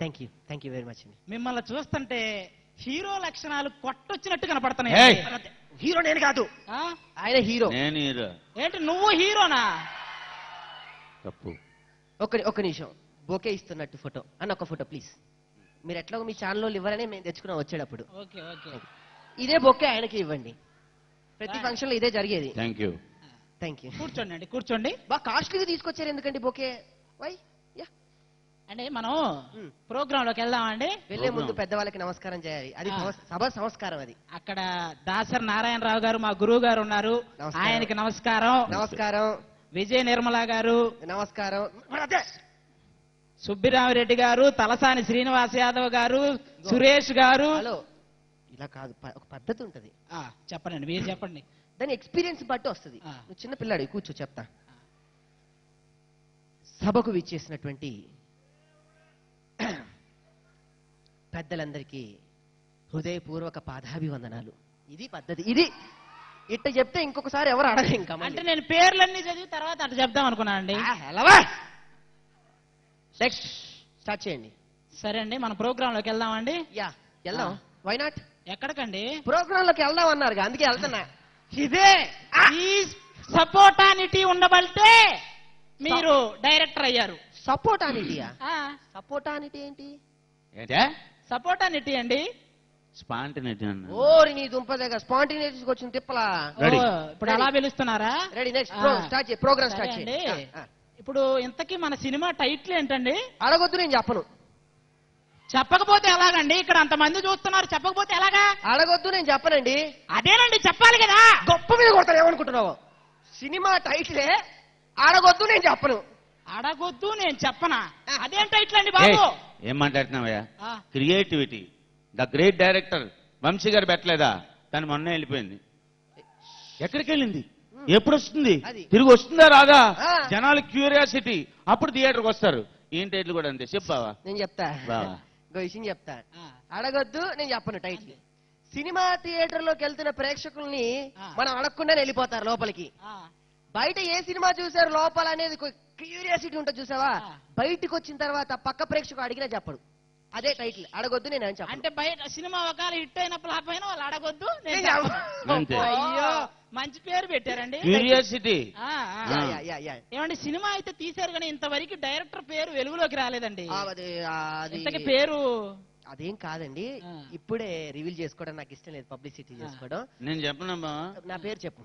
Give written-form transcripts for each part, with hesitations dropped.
Thank you very much అండి. మిమ్మల్ని చూస్తుంటే హీరో లక్షణాలు కొట్టొచ్చినట్టు కనపడుతున్నాయి. హీరో నేను కాదు, ఆయన హీరో. నేను హీరో. ఏంటి నువ్వు హీరోనా? తప్పు. ఒక్క నిమిషం, బోకే ఇస్తున్నట్టు ఫోటో అన్న, ఒక ఫోటో ప్లీజ్. మీరు ఎట్లా మీ ఛానల్లో ఇవ్వరనే మేము తెచ్చుకున్నాం వచ్చేటప్పుడు. ఓకే ఓకే, ఇదే బొకే ఆయనకి ఇవ్వండి. ప్రతి ఫంక్షన్ లో ఇదే జరిగేది. Thank you. కూర్చోండి అండి, కూర్చోండి. బాగా కాస్ట్లీగా తీసుకొచ్చారు ఎందుకండి బొకే? వై అంటే మనం ప్రోగ్రామ్ లోకి వెళ్దామండి. వెళ్లే ముందు పెద్దవాళ్ళకి నమస్కారం చేయాలి, అది సభ సంస్కారం. అది అక్కడ దాసరి నారాయణరావు గారు మా గురువు గారు ఉన్నారు, ఆయనకి నమస్కారం. నమస్కారం. విజయ నిర్మల గారు నమస్కారం. సుబ్బిరామిరెడ్డి గారు, తలసాని శ్రీనివాస్ యాదవ్ గారు, సురేష్ గారు. హలో, ఇలా కాదు, ఒక పద్ధతి ఉంటది. చెప్పండి, మీరు చెప్పండి. దాని ఎక్స్పీరియన్స్ బట్టి వస్తుంది. నువ్వు చిన్న పిల్లాడు, కూర్చో చెప్తా. సభకు విచ్చేసినటువంటి పెద్దలందరికీ హృదయపూర్వక పాదాభివందనాలు. ఇది పద్ధతి. ఇది ఇట్ట చెప్తే ఇంకొకసారి ఎవరు అడగరు. ఇంకా అంటే నేను పేర్లన్నీ చదివి తర్వాత అట్లా చెప్దాం అనుకున్నానండి. నెక్స్ట్ స్టార్ట్ చేయండి. సరే అండి, మన ప్రోగ్రామ్ లోకి వెళ్దామండి. వెళ్దాం. Why not? ఎక్కడికండి? ప్రోగ్రామ్ లోకి వెళ్దాం అన్నారు, అందుకే వెళ్తున్నా. ఇదే ఈ సపోర్టానిటీ ఉండబట్టే మీరు డైరెక్టర్ అయ్యారు. సపోర్టానిటీయా? సపోర్టానిటీ ఏంటి? సపోర్టానిటీ అండి. స్పాంటినిటీ అన్న. ఓరి నీ దుంపదేగా, స్పాంటినిటీకి వచ్చిన తిప్పలా. ఇప్పుడు అలా పిలుస్తున్నారా? రెడీ, నెక్స్ట్ స్టార్ట్ చేయి. ప్రోగ్రామ్ స్టార్ట్ చేయండి. ఇప్పుడు ఇంతకీ మన సినిమా టైటిల్ ఏంటండి? అడగొద్దు, నేను చెప్పను. చెప్పకపోతే ఎలాగండి? ఇక్కడ అంతమంది చూస్తున్నారు, చెప్పకపోతే ఎలాగా? అడగొద్దు, నేను చెప్పనండి. అదేనండి, చెప్పాలి కదా. గొప్ప మీద కొడతారు, ఏమనుకుంటున్నావు? సినిమా టైటిలే అడగొద్దు, నేను చెప్పను. అడగొద్దు, నేను చెప్పనా? అదేం టైటిల్ అండి బాబు? ఏం మాట్లాడుతున్నావయ్యా? Creativity. The great director Vamsi garu పెట్టలేదా? తను మొన్న వెళ్ళిపోయింది. ఎక్కడికి వెళ్ళింది? ఎప్పుడు వస్తుంది? తిరిగి వస్తుందా రాదా? జనాల క్యూరియాసిటీ. అప్పుడు థియేటర్కి వస్తారు. ఏం టైటిల్ కూడా అంతే. చెప్పావా? నేను చెప్తా, విషయం చెప్తా. అడగొద్దు, నేను చెప్పను టైటిల్. సినిమా థియేటర్ లోకి వెళ్తున్న ప్రేక్షకుల్ని మనం అడగకుండా వెళ్ళిపోతారు లోపలికి. బయట ఏ సినిమా చూసారు లోపల అనేది క్యూరియాసిటీ ఉంటుంది, చూసావా? బయటకు వచ్చిన తర్వాత పక్క ప్రేక్షకుడు అడిగినా చెప్పడు. అదే టైటిల్. అడగొద్దు, నేను అని చెప్పను. అంటే బయట సినిమా ఒకవేళ హిట్ అయినప్పుడు ఆ పైన వాళ్ళు అడగొద్దు. అయ్యో, మంచి పేరు పెట్టారండి, క్యూరియాసిటీ. ఏమండి, సినిమా అయితే తీశారు కానీ ఇంతవరకు డైరెక్టర్ పేరు వెలుగులోకి రాలేదండి. ఇంతకీ పేరు అదేం కాదండి, ఇప్పుడే రివీల్ చేసుకోవడం నాకు ఇష్టం లేదు, పబ్లిసిటీ చేసుకోవడం. నేను చెప్పనమ్మా, నా పేరు చెప్పు.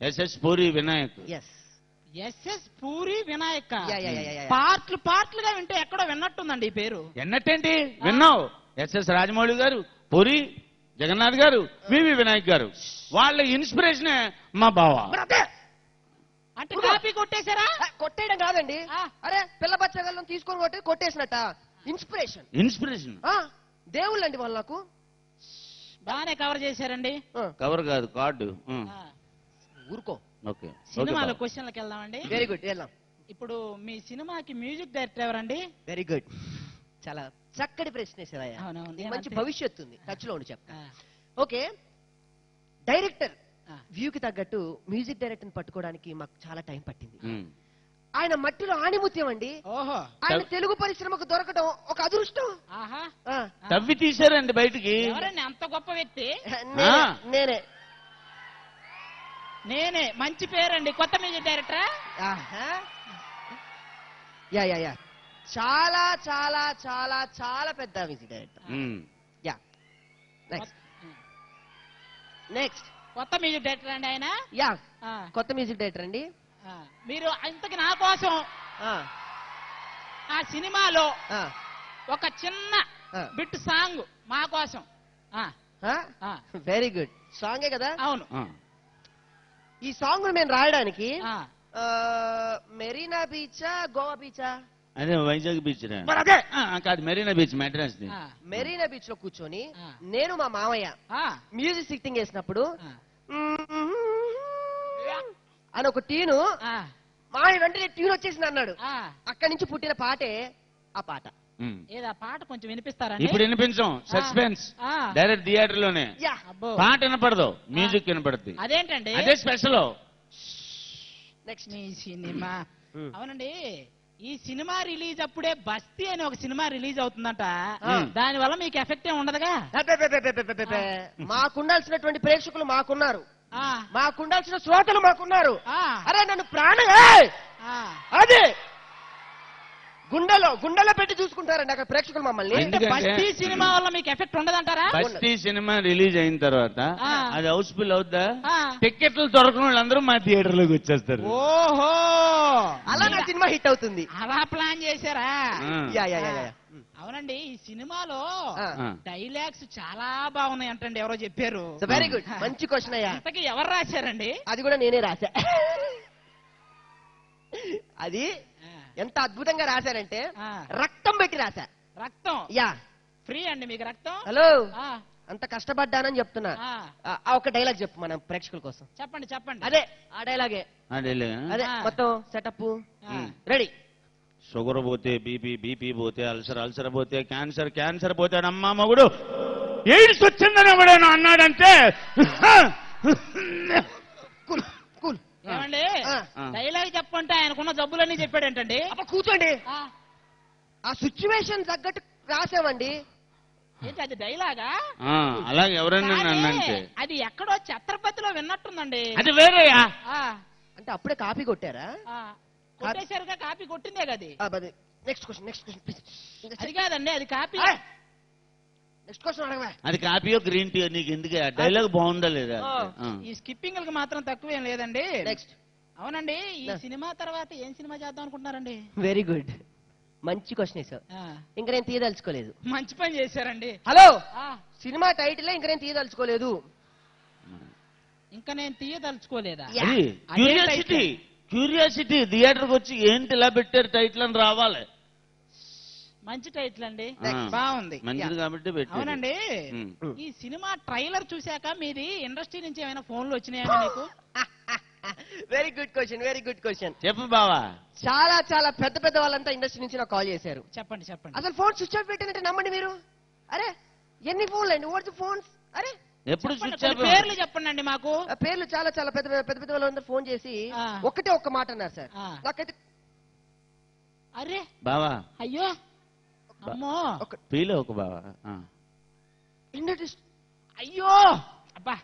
ఎస్ఎస్ పూరి వినాయక్. ఎస్ఎస్ పూరి వినాయక్. పార్ట్లు పార్ట్లుగా వింటే ఎక్కడో విన్నట్టుందండి ఈ పేరు. విన్నట్టేంటి? విన్నావు. ఎస్ఎస్ రాజమౌళి గారు, పూరి జగన్నాథ్ గారు, వివి వినాయక్ గారు, వాళ్ళ ఇన్స్పిరేషన్ మా బావ. అంటే కాపీ కొట్టేశారా? కొట్టేయడం కాదండి, అరే పిల్ల బచ్చగలను తీసుకొని కొట్టేసినట్ట. ఇన్స్పిరేషన్ దేవుళ్ళు అండి వాళ్ళు. నాకు బాగానే కవర్ చేశారండి. కవర్ కాదు, కార్డు. ఊరుకో. ఓకే, సినిమాలో క్వశ్చన్లకు వెళ్దామండి. వెరీ గుడ్, వెళ్దాం. ఇప్పుడు మీ సినిమాకి మ్యూజిక్ డైరెక్టర్ ఎవరండి? వెరీ గుడ్, చాలా చక్కటి ప్రశ్న వేసావయ్యా. మంచి భవిష్యత్తు ఉంది, టచ్ లో ఉండి చెప్తా. ఓకే, డైరెక్టర్ వ్యూకి తగ్గట్టు మ్యూజిక్ డైరెక్టర్ పట్టుకోవడానికి మాకు చాలా టైం పట్టింది. ఆయన మట్టిలో ఆణిముత్యం అండి. ఆయన తెలుగు పరిశ్రమకు దొరకడం ఒక అదృష్టం. తవ్వి తీశారండి బయటికి. అంత గొప్ప వ్యక్తి నేనే. మంచి పేరండి. కొత్త మ్యూజిక్ డైరెక్టర్. చాలా చాలా చాలా చాలా పెద్ద మ్యూజిక్ డైరెక్టర్. నెక్స్ట్ కొత్త మ్యూజిక్ డైరెక్టర్ అండి ఆయన. కొత్త మ్యూజిక్ డైరెక్టర్ అండి. మీరు ఇంతకి నా కోసం ఆ సినిమాలో ఒక చిన్న బిట్ సాంగ్ మా కోసం. వెరీ గుడ్, సాంగే కదా? అవును. ఈ సాంగ్ నేను రాయడానికి మెరీనా బీచా, గోవా బీచా? అదే వైజాగ్ బీచ్. కాదు, మెరీనా బీచ్, మెడ్రాస్. మెరీనా బీచ్ లో కూర్చొని నేను మా మామయ్య మ్యూజిక్ సిట్టింగ్ వేసినప్పుడు అని ఒక ట్యూను, మామయ్య వెంటనే ట్యూన్ వచ్చేసింది అన్నాడు. అక్కడి నుంచి పుట్టిన పాటే ఆ పాట. ఏదా పాట కొంచెం వినిపిస్తారా? ఇప్పుడు వినిపించాం. సస్పెన్స్. డైరెక్ట్ థియేటర్ లోనే పాట వినపడదు, మ్యూజిక్ వినపడుతుంది. అదేంటండి? అదే స్పెషల్. నెక్స్ట్ నీ సినిమా. అవునండి, ఈ సినిమా రిలీజ్ అప్పుడే బస్తీ అని ఒక సినిమా రిలీజ్ అవుతుందంట. దాని వల్ల మీకు ఎఫెక్ట్ ఏమి ఉండదుగా? మాకుండాల్సినటువంటి ప్రేక్షకులు మాకున్నారు, మాకుండాల్సిన శ్రోతలు మాకున్నారు. అరే నన్ను ప్రాణం అదే గుండెలో పెట్టి చూసుకుంటారండి అక్కడ ప్రేక్షకులు మమ్మల్ని. బస్తీ సినిమా వల్ల మీకు ఎఫెక్ట్ ఉండదంటారా? బస్తీ సినిమా రిలీజ్ అయిన తర్వాత అది హౌస్ఫుల్ అవుద్దా? టికెట్లు దొరకని వాళ్ళందరూ మా థియేటర్ లోకి వచ్చేస్తారు. ఓహో, అలా నా సినిమా హిట్ అవుతుంది. అలా ప్లాన్ చేశారా? అవునండి, ఈ సినిమాలో ఆ. డైలాగ్స్ చాలా బాగున్నాయి అంటండి, ఎవరో చెప్పారు. వెరీ గుడ్, మంచి క్వశ్చన్ అయ్యా. ఇంతకీ ఎవరు రాశారండి? అది కూడా నేనే రాశా. అది ఎంత అద్భుతంగా రాశారంటే రక్తం పెట్టి రాశా. రక్తం? యా. ఫ్రీ అండి మీకు రక్తం? హలో, అంత కష్టపడ్డానని చెప్తున్నా. ఒక డైలాగ్ చెప్పు మన ప్రేక్షకుల కోసం. చెప్పండి చెప్పండి. అదే ఆ డైలాగే, అదే మొత్తం సెటప్ రెడీ. షుగర్ పోతే బీపీ, బీపీ పోతే అల్సర్, అల్సర్ పోతే క్యాన్సర్, క్యాన్సర్ పోతే అమ్మా మగుడు ఎయిడ్స్ వచ్చిందని ఎవడైనా అన్నాడంటే కూల్. ఏమండి డైలాగ్ చెప్పంటే ఆయనకున్న జబ్బులన్నీ చెప్పాడేంటండి? కూర్చోండి. ఆ సిచ్యువేషన్ తగ్గట్టు రాసామండి. ఏంటి అది డైలాగా? అలాగే ఎవరైనా అంటే అది ఎక్కడో ఛత్రపతిలో విన్నట్టుందండి. అది వేరేయా? అంటే అప్పుడే కాపీ కొట్టారా? కొట్టేసరిగా కాపీ కొట్టిందే కది. Next question. అది కాదండి, అది కాపీ. Next question అడగవా? అది కాపీయో గ్రీన్ టీ నీకు ఎందుకు? డైలాగ్ బాగుందా లేదా? ఈ స్కిప్పింగ్ మాత్రం తక్కువేం లేదండి. నెక్స్ట్. అవునండి, ఈ సినిమా తర్వాత ఏం సినిమా చేద్దాం అనుకుంటున్నారండి? వెరీ గుడ్, మంచి క్వశ్చన్ వేసావు. ఇంకా నేను తీయదలుచుకోలేదు. మంచి పని చేశారండి. హలో, సినిమా టైటిల్ ఇంకా నేను తీయదలుచుకోలేదు. ఇంకా నేను తీయదలుచుకోలేదా? క్యూరియాసిటీ థియేటర్కి వచ్చి ఏంటి ఇలా పెట్టారు టైటిల్ అని రావాలి. మంచి టైటిల్ అండి, బాగుంది. మంచిది కాబట్టి పెట్టారు. అవునండి, ఈ సినిమా ట్రైలర్ చూశాక మీది ఇండస్ట్రీ నుంచి ఏమైనా ఫోన్లు వచ్చినాయండి మీకు? Very good question, very good question. చెప్పు బావా. చాలా చాలా పెద్ద పెద్ద వాళ్ళంతా ఇండస్ట్రీ నుంచి నాకు కాల్ చేశారు. చెప్పండి చెప్పండి. అసలు ఫోన్ స్విచ్ ఆఫ్ పెట్టినట్టు నమ్మండి మీరు. అరే ఎన్ని ఫోన్లు అండి, వాట్స్ ఫోన్స్? అరే ఎప్పుడు పేర్లు చెప్పండి అండి మాకు. పేర్లు చాలా చాలా పెద్ద పెద్ద పెద్ద వాళ్ళందరూ ఫోన్ చేసి ఒక్కటే ఒక్క మాట అన్నారు సార్. నాకైతే అరే బావా, అయ్యో అమ్మో ఫీల్ ఒక బావా. అయ్యో అబ్బా,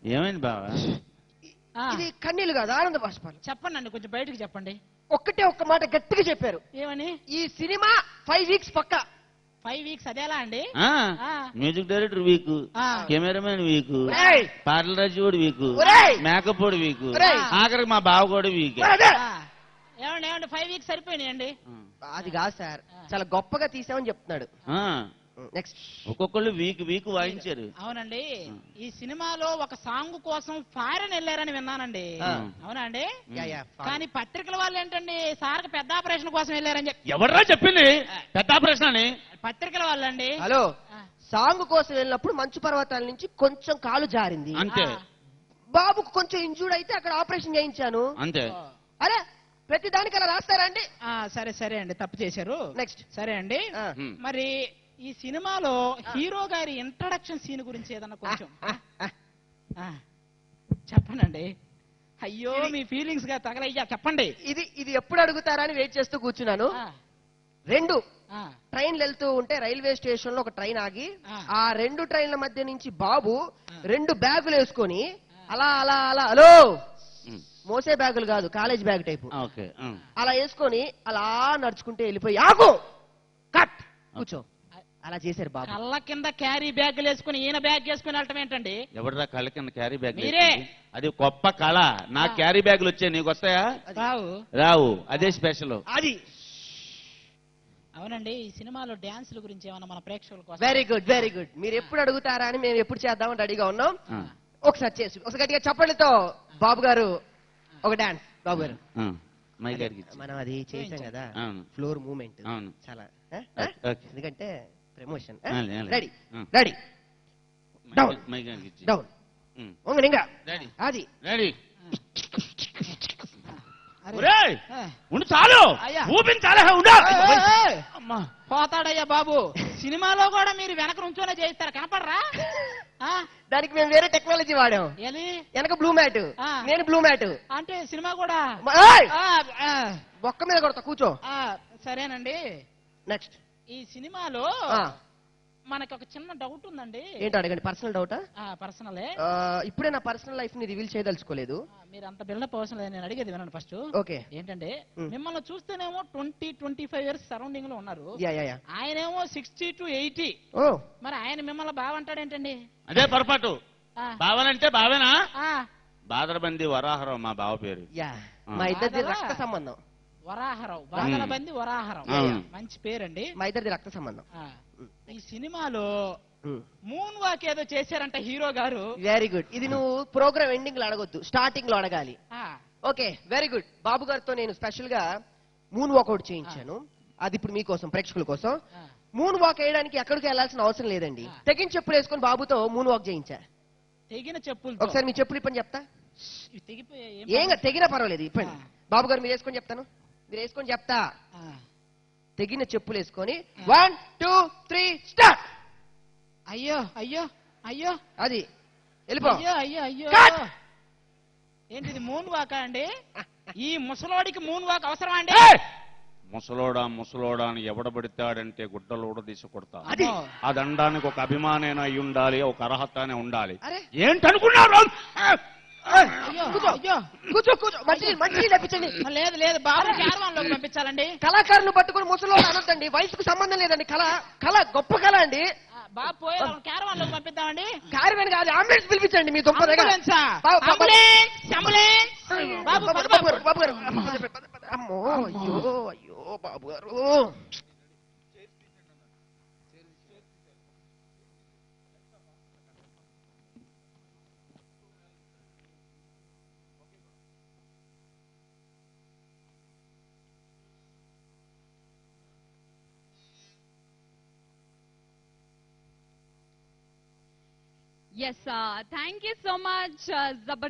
ఏమైంది బావా? ఇది కన్నీళ్ళు కాదు, ఆనంద బాష్పాలు. చెప్పండి అండి, కొంచెం బయటకు చెప్పండి. ఒక్కటే ఒక్క మాట గట్టిగా చెప్పారు. ఏమని? ఈ సినిమా 5 వీక్స్ పక్కా. 5 వీక్స్ అదేలా అండి? Music director week, cameraman week, పాటల రాజు వీక్, మేకప్ వీక్, ఆఖరికి మా బావ కూడా వీక్. ఏమండి ఏమండి 5 వీక్స్ సరిపోయినాయండి? అది కాదు సార్, చాలా గొప్పగా తీసామని చెప్తున్నాడు. నెక్స్ట్. ఒక్కొక్కళ్ళు వీక్ వీక్ వాయించారు. అవునండి, ఈ సినిమాలో ఒక సాంగ్ కోసం ఫారెన్ వెళ్ళారని విన్నానండి. అవునా అండి? కానీ పత్రికల వాళ్ళు ఏంటండి సార్కి పెద్ద ఆపరేషన్ కోసం వెళ్ళారని చెప్పి. ఎవరా చెప్పింది పెద్ద ఆపరేషన్ అని? పత్రికల వాళ్ళండి. హలో, సాంగ్ కోసం వెళ్ళినప్పుడు మంచు పర్వతాల నుంచి కొంచెం కాలు జారింది అంతే. బాబుకు కొంచెం ఇంజూర్డ్ అయితే అక్కడ ఆపరేషన్ చేయించాను అంతే. అరే ప్రతి దానికి అలా రాస్తారా అండి? సరే సరే అండి, తప్పు చేశారు. నెక్స్ట్. సరే అండి, మరి ఈ సినిమాలో హీరో గారి ఇంట్రడక్షన్ సీన్ గురించి ఏదన్నా కొంచెం చెప్పండి. అయ్యో మీ ఫీలింగ్స్ గా తగలయ్యా, చెప్పండి. ఇది ఎప్పుడు అడుగుతారని వెయిట్ చేస్తూ కూర్చున్నాను. 2 ట్రైన్లు వెళ్తూ ఉంటే రైల్వే స్టేషన్ లో ఒక ట్రైన్ ఆగి ఆ 2 ట్రైన్ల మధ్య నుంచి బాబు 2 బ్యాగులు వేసుకొని అలా అలా అలా, హలో మోసే బ్యాగులు కాదు, కాలేజ్ బ్యాగ్ టైపు, అలా వేసుకొని అలా నడుచుకుంటే వెళ్ళిపోయి ఆగు కట్ కూర్చో అలా చేశారు బాబు. కళ్ళ కింద క్యారీ బ్యాగులు వేసుకుని ఈయన బ్యాగ్ వేసుకుని వెళ్ళటం ఏంటండి? ఎవడరా కళ్ళ కింద క్యారీ బ్యాగ్? మీరే. అది గొప్ప కళ. నా క్యారీ బ్యాగులు వచ్చాయి, నీకు వస్తాయా? రావు, అదే స్పెషల్. అది. అవునండి, ఈ సినిమాలో డాన్సుల గురించి ఏమన్నా మన ప్రేక్షకుల కోసం? Very good, very good. మీరు ఎప్పుడు అడుగుతారా అని మేము ఎప్పుడు చేద్దామని రెడీగా ఉన్నాం. ఒకసారి చేసి ఒకసారి గట్టిగా చప్పట్లతో బాబు గారు ఒక డాన్స్. బాబు గారు మనం అది చేసాం కదా, ఫ్లోర్ మూమెంట్ చాలా, ఎందుకంటే promotion. Ready ready, down down, ఇంకా అది రెడీ. ఉండు చాలు, ఊపిని చాలా ఉండు. పోతాడయ్యా బాబు, సినిమాలో కూడా మీరు వెనక నుంచోనే చేయిస్తారు, కనపడరా? దానికి మేము వేరే టెక్నాలజీ వాడాం. ఏది? వెనక బ్లూ మ్యాట్, నేను బ్లూ మ్యాట్. అంటే సినిమా కూడా బొక్క మీద కొడతా, కూర్చో. సరేనండి. నెక్స్ట్, ఈ సినిమాలో మనకి ఒక చిన్న డౌట్ ఉందండి. ఏంటో అడగండి. పర్సనల్ డౌటా? పర్సనలే. ఇప్పుడే నా పర్సనల్ లైఫ్ ని రివీల్ చేయదలుచుకోలేదు. మీరు అంత బిల్డప్ అవసరం లేదు, నేను అడిగేది వినండి ఫస్ట్. ఓకే. ఏంటంటే మిమ్మల్ని చూస్తేనేమో 20-25 ఇయర్స్ సరౌండింగ్ లో ఉన్నారు. ఆయనేమో 60 to 80. మరి ఆయన మిమ్మల్ని బావంటాడేంటండి? అదే పొరపాటు. బావనంటే బావేనా? బాదరబంది వరాహరావు మా బావ పేరు. మా ఇద్దరిది రక్త సంబంధం. వరాహరావు, బాదరబంది వరాహరావు, మంచి పేరండి. మా ఇద్దరిది రక్త సంబంధం. ఈ సినిమాలో మూన్ వాక్ ఏదో చేశారంట హీరో గారు. Very good. ఇది నువ్వు ప్రోగ్రామ్ ఎండింగ్ లో అడగొద్దు, స్టార్టింగ్ లో అడగాలి. Okay, very good. బాబు గారితో నేను స్పెషల్ గా మూన్ వాకౌట్ చేయించాను. అది ఇప్పుడు మీకోసం, ప్రేక్షకుల కోసం. మూన్ వాక్ వేయడానికి ఎక్కడికి వెళ్లాల్సిన అవసరం లేదండి. తెగిన చెప్పులు వేసుకొని బాబుతో మూన్ వాక్ చేయించా. తెగిన చెప్పులు? ఒకసారి మీ చెప్పులు ఇప్పని చెప్తా. ఏం తెగినా పర్వాలేదు, ఇప్పండి. బాబు గారు మీరు వేసుకొని చెప్తాను, మీరు వేసుకొని చెప్తా. తెగిన చెప్పులు వేసుకొని 1 2 3 స్టార్ట్. అయ్యో అయ్యో అయ్యో, అది వెళ్ళిపో. అయ్యో అయ్యో అయ్యో. ఏంటిది మూన్ వాకా అండి? ఈ ముసలోడికి మూన్ వాక్ అవసరమా అండి? ముసలోడా ముసలోడా అని ఎవడబడితాడంటే గుడ్డలోడ తీసి కొడతా. ఆ దండానికి ఒక అభిమానం అయి ఉండాలి, ఒక అర్హత అనే ఉండాలి. ఏంటనుకున్నారు? లేదు లేదు, బాబు క్యారవాన్ లోకి పంపించాలండి. కళాకారులు పట్టుకుని ముసలో అనొద్దండి, వయసుకు సంబంధం లేదండి. కళ గొప్ప కళ అండి. బాబు పోయి క్యారవాన్ లోకి పంపిద్దామండి. క్యారవాన్ కాదు, అంబులెన్స్ పిలిపించండి మీ దుంప దగ్గర. బాబు గారు, అమ్మో అయ్యో అయ్యో బాబు గారు. Yes, thank you so much, Zabardast.